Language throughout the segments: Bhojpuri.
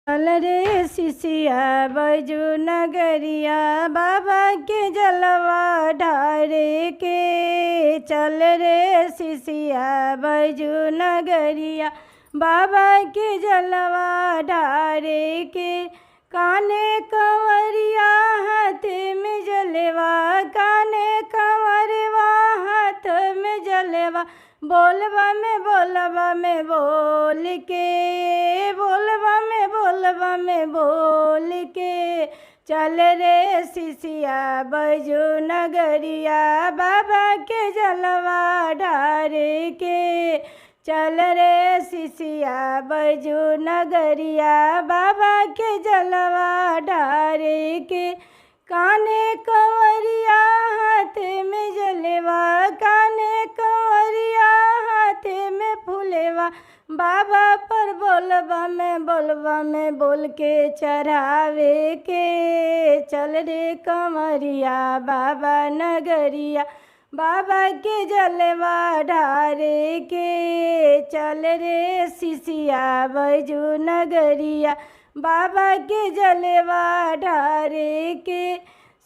चल रे शिशिया बैजू नगरिया बाबा के जलवा ढारे के। चल रे शिशिया बैजू नगरिया बाबा के जलवा ढारे के। काने कंवरिया हाथ में जलवा, काने कंवरवा हाथ में जलवा। बोलबा में बोल के, बोलबा में बोल के। चल रे शिशिया बैजू नगरिया बाबा के जलवा ढारे के। चल रे शिशिया बैजू नगरिया बाबा के जलवा ढारे के। काने कंवरिया हाथ में जलवा, काने कंवरिया हाथ में फूलेवा। बाबा पर बोलबा में बोल के चढ़ावे के। चल रे कंवरिया बाबा नगरिया बाबा के जलवा ढारे के। चल रे शिशिया बैजू नगरिया बाबा के जलवा ढारे के।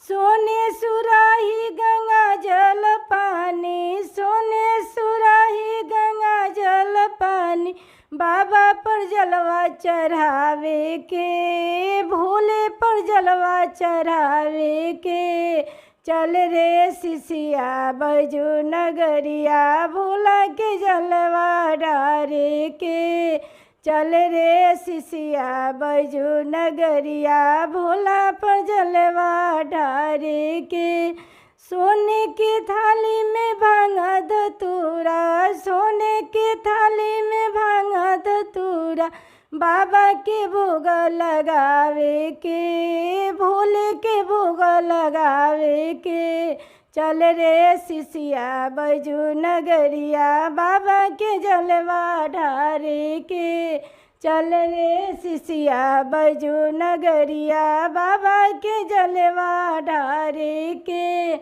सोने सुराही गंगा जल पानी, सोने सुराही गंगा जल पानी। बाबा पर जलवा चढ़ावे के, भोले पर जलवा चढ़ावे के। चल रे शिशिया बैजू नगरिया भोला के जलवा ढारे के। चल रे शिशिया बैजू नगरिया भोला पर जलवा ढारे के। सोने की थाली में भांगा धतूरा, सोने की थाली में भांगा धतूरा। बाबा के भोग लगावे के, भोले के भोग लगावे के। चल रे शिशिया बैजू नगरिया बाबा के जलवा ढारे के। चल रे शिशिया बैजू नगरिया बाबा के जलवा ढारे के।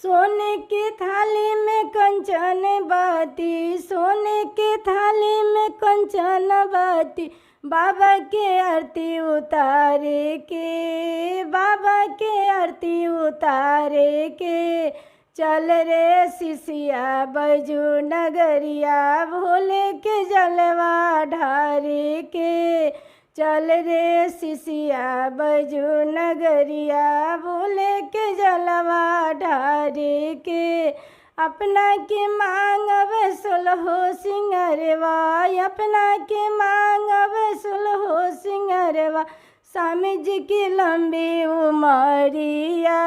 सोने की थाली में कंचन बाती, सोने की थाली में कंचन बाती। बाबा के आरती उतारे के, बाबा के आरती उतारे के। चल रे शिशिया बैजू नगरिया भोले के जलवा ढारे के। चल रे शिशिया बैजू नगरिया भोले के जलवा ढारे के। अपना के मांगवे सुलहो सिंगरवा, अपना के मांगवे सुलहो सिंगरवा। स्वामी जी की लंबी उमरिया,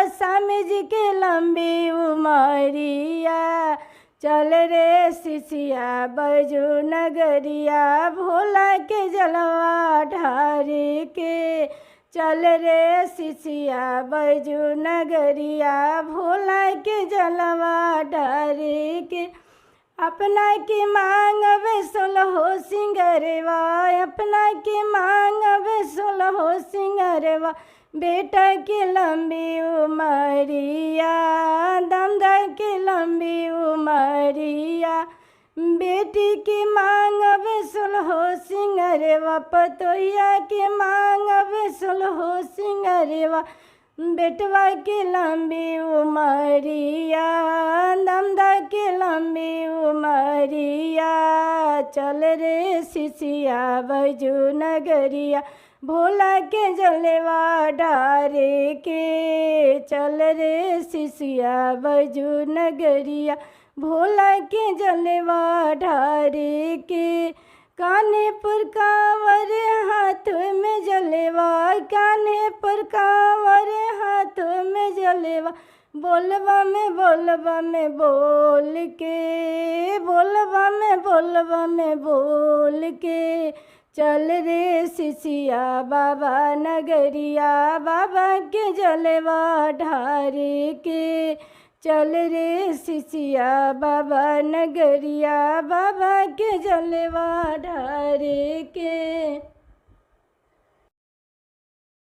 स्वामी जी की लंबी उमरिया। चल रे शिशिया बैजू नगरिया भोला के जलवा ढारे के। चल रे शिशिया बैजू नगरिया भोला के जलवा ढारे के। अपना के मांगवे सुलहो सिंगरवा, अपना के मांगवे सुलहो सिंगरवा। बेटा के लंबी उमरिया, दमदा के लंबी उमरिया। बेटी की मांगवे सुलहो सिंगरवा, पतोहिया के मांगवे सुलहो सिंगरवा। बेटवा के लंबी उमरिया, दमदा के लंबी उमरिया। चल रे शिशिया बैजू नगरिया भोला के जलवा ढारे के। चल रे शिशिया बैजू नगरिया भोला के जलवा ढारे के। काने पर कांवर हाथ में जलवा, काने पर कांवर हाथ में जलवा। बोलबा में बोल के, बोलबा में बोल के। चल रे शिशिया बाबा नगरिया बाबा के जलवा ढारे के। चल रे शिशिया बाबा नगरिया बाबा के जलवा ढारे के।